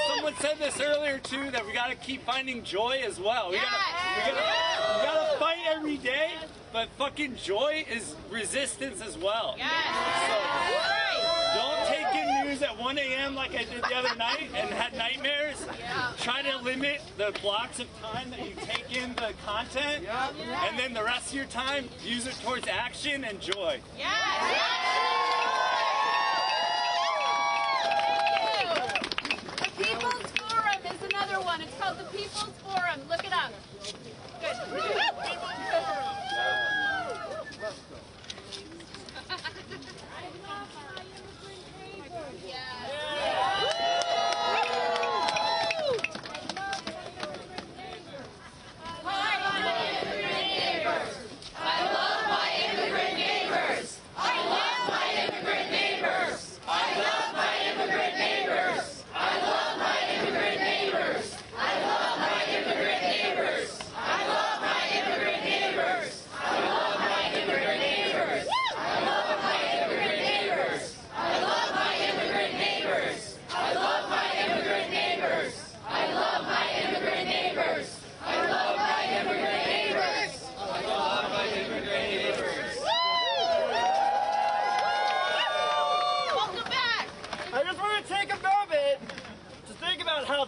someone said this earlier too, that we got to keep finding joy as well. We gotta fight every day, but fucking joy is resistance as well. So don't take in news at 1 a.m. like I did the other night and had nightmares. Try to limit the blocks of time that you take in the content, and then the rest of your time use it towards action and joy. The People's Forum is another one. It's called the People's Forum. Look it up. Good. People's Forum.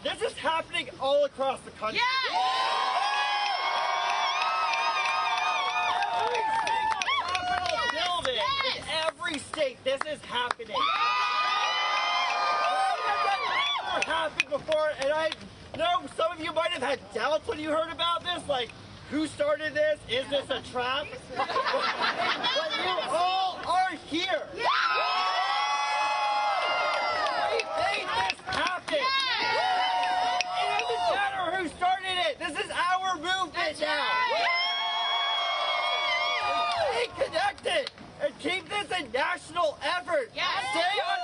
This is happening all across the country. Every single Capitol building in every state, this is happening. That never happened before, and I know some of you might have had doubts when you heard about this, like, who started this? Is this a trap? But you all are here. We made this happen. It doesn't matter who started it. This is our movement now. Stay connected and keep this a national effort. Stay on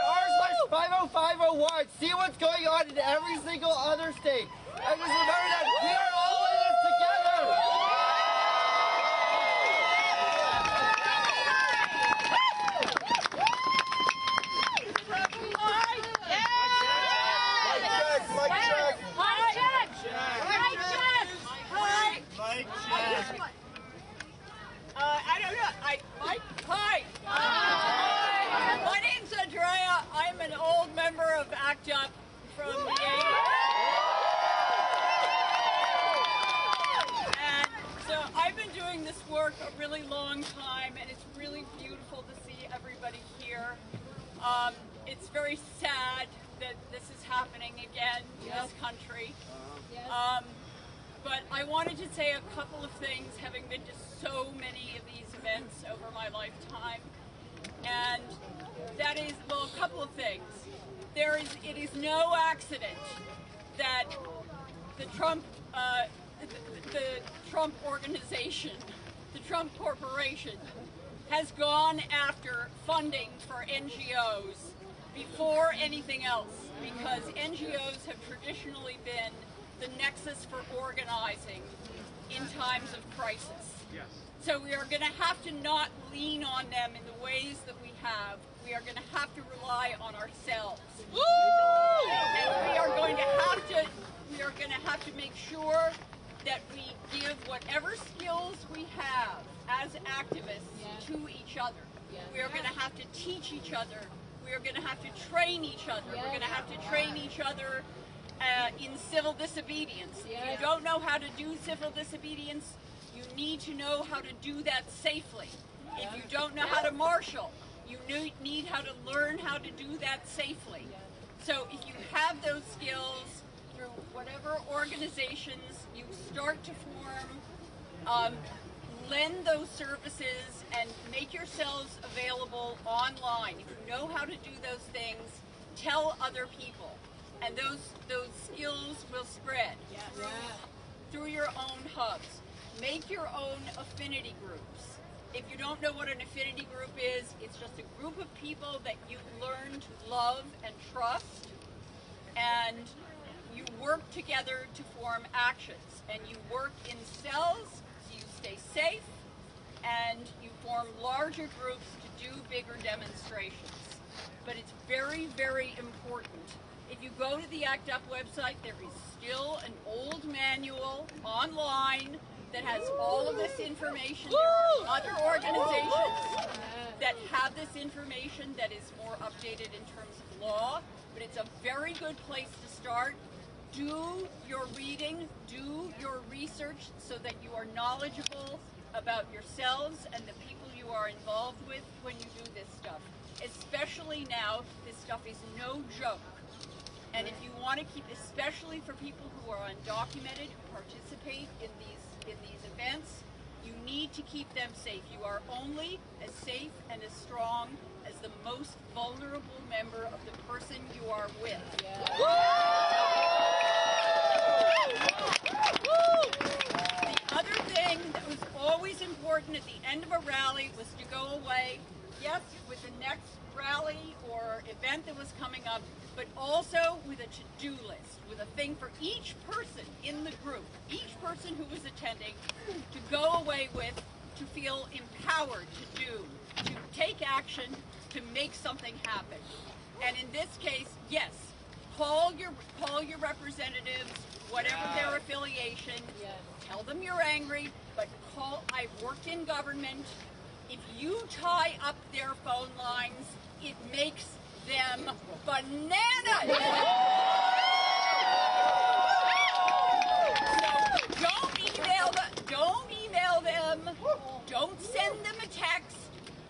r/5050Y. See what's going on in every single other state. And just remember that we are all in this together. I don't know. Hi. My name's Andrea. I'm an old member of ACT UP from the 80s. And so I've been doing this work a really long time, and it's really beautiful to see everybody here. It's very sad that this is happening again in this country. But I wanted to say a couple of things, having been to so many of these events over my lifetime. And that is, well, a couple of things. It is no accident that the Trump organization, the Trump Corporation, has gone after funding for NGOs before anything else, because NGOs have traditionally been the nexus for organizing in times of crisis. So we are going to have to not lean on them in the ways that we have we are going to have to rely on ourselves. And we are going to have to make sure that we give whatever skills we have as activists to each other. We are going to have to teach each other. We are going to have to train each other. We're going to have to train each other in civil disobedience. If you don't know how to do civil disobedience, you need to know how to do that safely. If you don't know how to marshal, you need how to learn how to do that safely. So if you have those skills through whatever organizations you start to form, lend those services and make yourselves available online. If you know how to do those things, tell other people. And those skills will spread through your own hubs. Make your own affinity groups. If you don't know what an affinity group is, it's just a group of people that you learn to love and trust, and you work together to form actions. And you work in cells, so you stay safe, and you form larger groups to do bigger demonstrations. But it's very, very important. If you go to the ACT UP website, there is still an old manual online that has all of this information. There are other organizations that have this information that is more updated in terms of law, but it's a very good place to start. Do your reading, do your research so that you are knowledgeable about yourselves and the people you are involved with when you do this stuff. Especially now, this stuff is no joke. And if you want to keep, especially for people who are undocumented, who participate in these events, you need to keep them safe. You are only as safe and as strong as the most vulnerable member of the person you are with. The other thing that was always important at the end of a rally was to go away, yes, with the next rally or event that was coming up, but also with a to-do list, with a thing for each person in the group, each person who was attending, to go away with, to feel empowered to do, to take action, to make something happen. And in this case, yes, call your representatives, whatever their affiliation, tell them you're angry, but I've worked in government. If you tie up their phone lines, it makes them bananas. So don't email them, don't send them a text,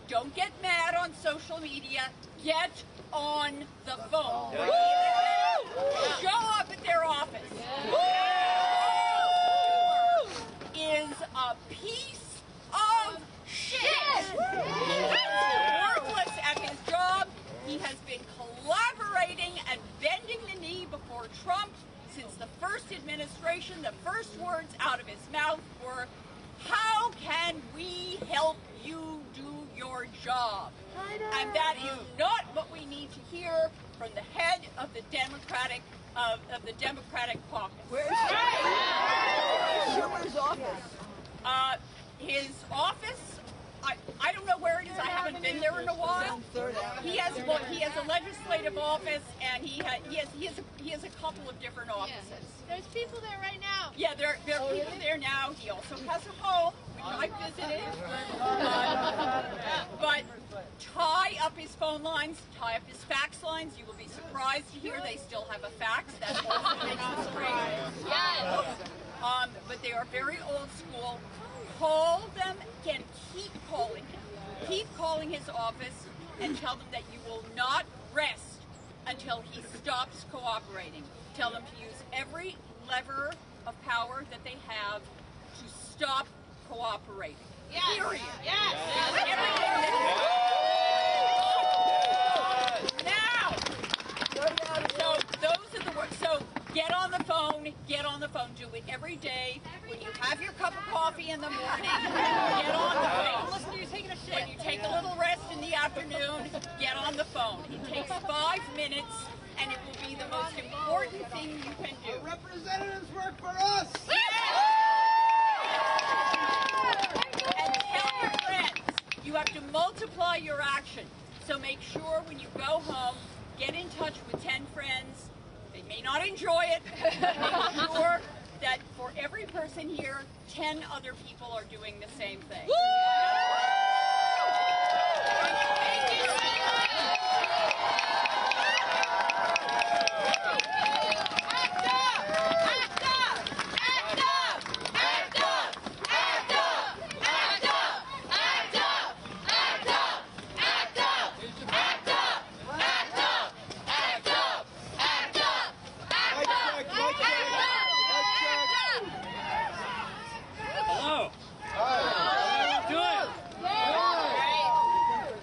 don't get mad on social media, get on the phone. Show up at their office. Is a piece of shit. Worthless at his job. He has been collaborating and bending the knee before Trump since the first administration. The first words out of his mouth were, "How can we help you do your job?" And that is not what we need to hear from the head of the Democratic caucus. Where's Schumer's office? His office, I don't know where it is. I haven't been there in a while. He has a legislative office, and he has a couple of different offices. There's people there right now. Yeah, there are people there now. He also has a home, which I visited. But tie up his phone lines, tie up his fax lines. You will be surprised to hear they still have a fax. That also makes us great. Yes. But they are very old school. Call them again. Keep calling him. Keep calling his office and tell them that you will not rest until he stops cooperating. Tell them to use every lever of power that they have to stop cooperating. Yes. Period. Yes. Now, so those are the words. So get on the phone. Get on the phone. Do it every day. When you have your cup of coffee in the morning, get on the phone. Listen to you taking a shit. When you take a little rest in the afternoon, get on the phone. It takes 5 minutes, and it will be the most important thing you can do. Our representatives work for us. And tell your friends, you have to multiply your action. So make sure when you go home, get in touch with 10 friends. They may not enjoy it. Make sure that for every person here, 10 other people are doing the same thing. Hello.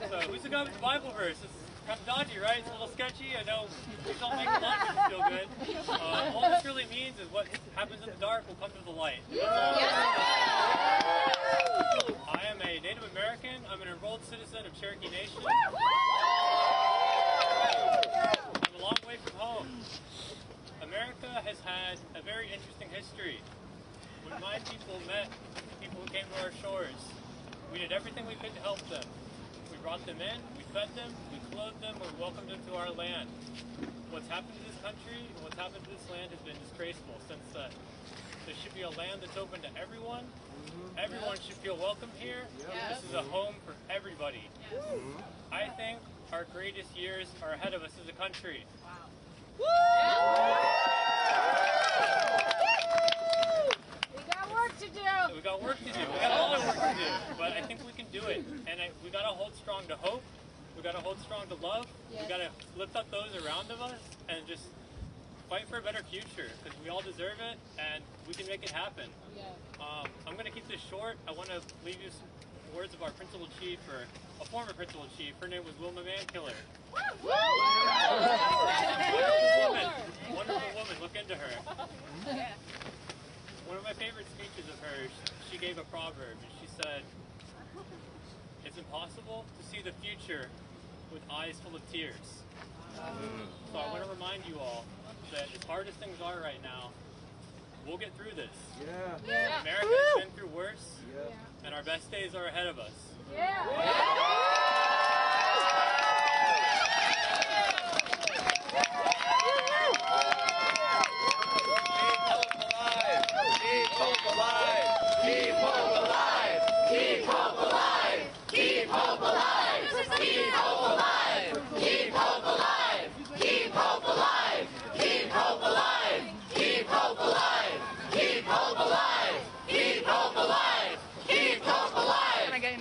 So, who's the guy with the Bible verse? It's kind of dodgy, right? It's a little sketchy. I know we don't make the lunch feel good. All this really means is what happens in the dark will come to the light. I am a Native American. I'm an enrolled citizen of Cherokee Nation. I'm a long way from home. America has had a very interesting history. When my people met the people who came to our shores, we did everything we could to help them. We brought them in, we fed them, we clothed them, we welcomed them to our land. What's happened to this country and what's happened to this land has been disgraceful since then. There should be a land that's open to everyone. Everyone should feel welcome here. This is a home for everybody. I think our greatest years are ahead of us as a country. We got work to do. We got work to do. We got all the work to do. But I think we can do it. And we got to hold strong to hope. We got to hold strong to love. We got to lift up those around of us and just fight for a better future because we all deserve it and we can make it happen. I'm going to keep this short. I want to leave you some words of our principal chief, or a former principal chief. Her name was Wilma Mankiller. Wonderful woman. Look into her. One of my favorite speeches of hers, she gave a proverb, and she said, "It's impossible to see the future with eyes full of tears." So I want to remind you all that as hard as things are right now, we'll get through this. America has been through worse, and our best days are ahead of us. Keep hope alive! Keep hope alive! Keep hope alive! Keep hope alive! Keep hope alive! Keep hope alive! Keep hope alive! Keep hope alive! Keep hope alive! Keep hope alive! Keep hope alive! Keep hope alive!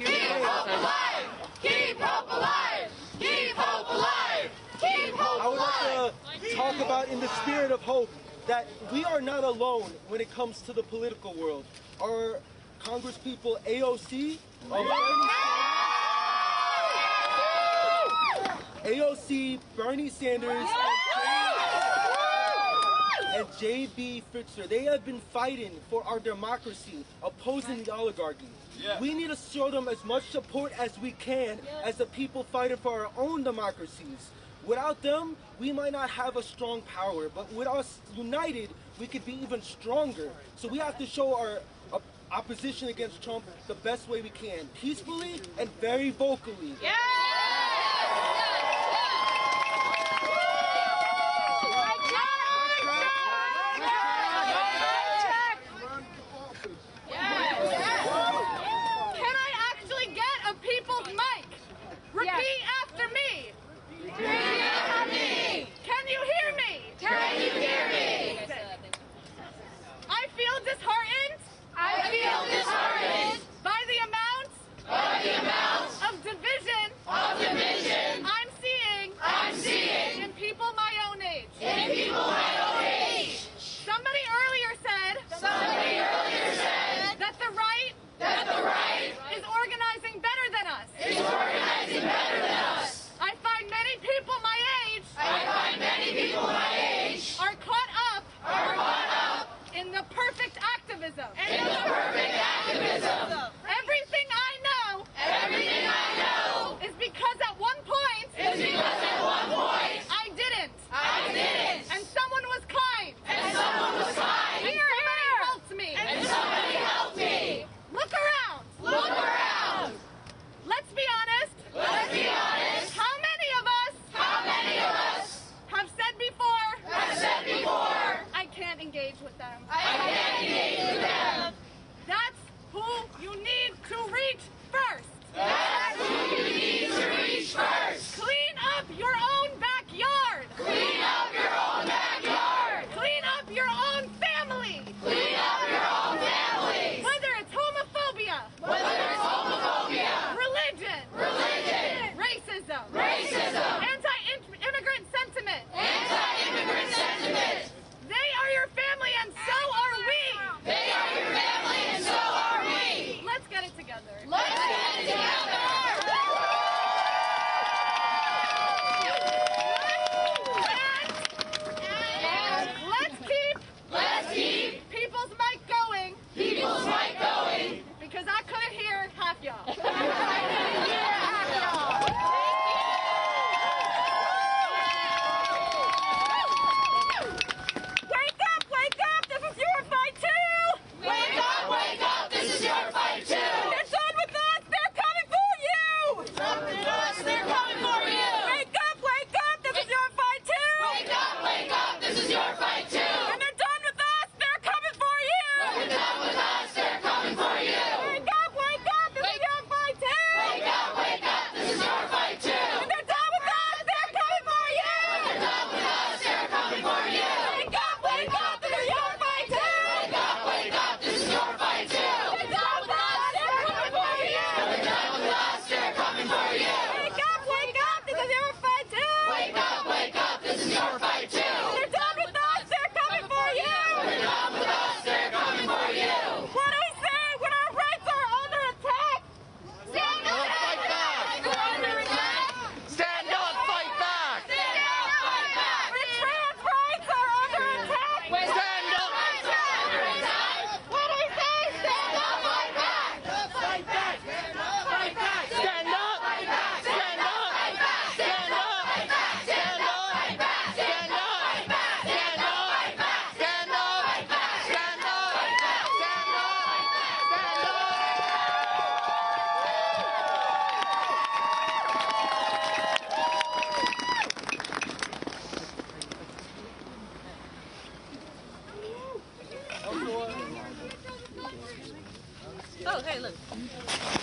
Keep hope alive! Keep hope alive! Keep hope alive! Keep hope alive! I would like to talk about, in the spirit of hope, that we are not alone when it comes to the political world. Our congresspeople AOC, Bernie Sanders, and JB Fitzer, they have been fighting for our democracy, opposing the oligarchy. We need to show them as much support as we can as the people fighting for our own democracies. Without them, we might not have a strong power, but with us united, we could be even stronger. So we have to show our opposition against Trump the best way we can, peacefully and very vocally. Can I actually get a people's mic? Repeat after me. Repeat after me. Can you hear me? Can you hear me? I feel disheartened. I feel disheartened by the amount of division silent.